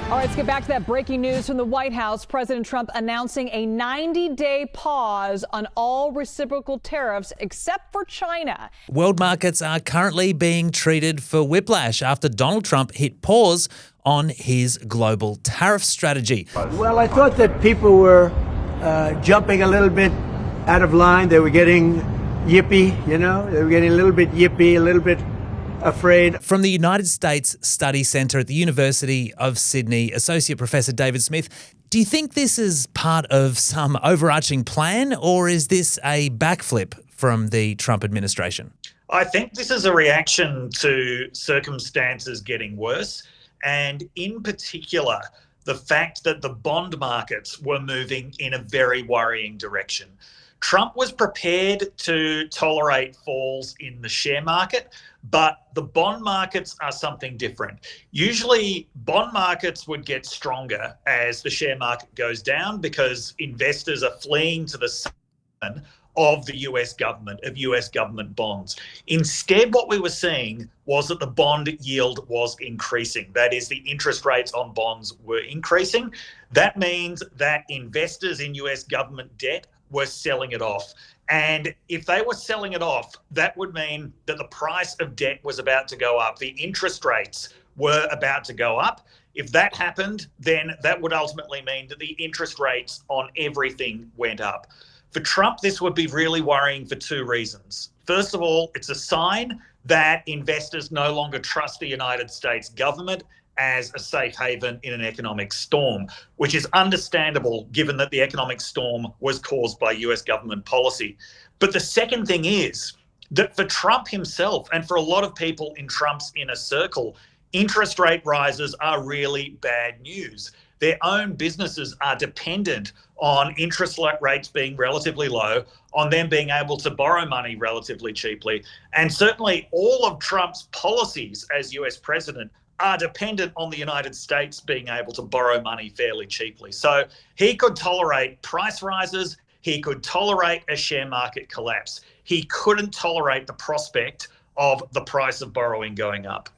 All right, let's get back to that breaking news from the White House. President Trump announcing a 90-day pause on all reciprocal tariffs except for China. World markets are currently being treated for whiplash after Donald Trump hit pause on his global tariff strategy. Well, I thought that people were jumping a little bit out of line. They were getting yippy, They were getting a little bit yippy, a little bit afraid. From the United States Study Centre at the University of Sydney, Associate Professor David Smith, do you think this is part of some overarching plan, or is this a backflip from the Trump administration? I think this is a reaction to circumstances getting worse, and in particular, the fact that the bond markets were moving in a very worrying direction. Trump was prepared to tolerate falls in the share market, but the bond markets are something different. Usually, bond markets would get stronger as the share market goes down because investors are fleeing to the sun of the US government, of US government bonds. Instead, what we were seeing was that the bond yield was increasing. That is, the interest rates on bonds were increasing. That means that investors in US government debt were selling it off. And if they were selling it off, that would mean that the price of debt was about to go up. The interest rates were about to go up. If that happened, then that would ultimately mean that the interest rates on everything went up. For Trump, this would be really worrying for two reasons. First of all, it's a sign that investors no longer trust the United States government as a safe haven in an economic storm, which is understandable given that the economic storm was caused by US government policy. But the second thing is that for Trump himself and for a lot of people in Trump's inner circle, interest rate rises are really bad news. Their own businesses are dependent on interest rates being relatively low, on them being able to borrow money relatively cheaply. And certainly all of Trump's policies as US president are dependent on the United States being able to borrow money fairly cheaply. So he could tolerate price rises, he could tolerate a share market collapse. He couldn't tolerate the prospect of the price of borrowing going up.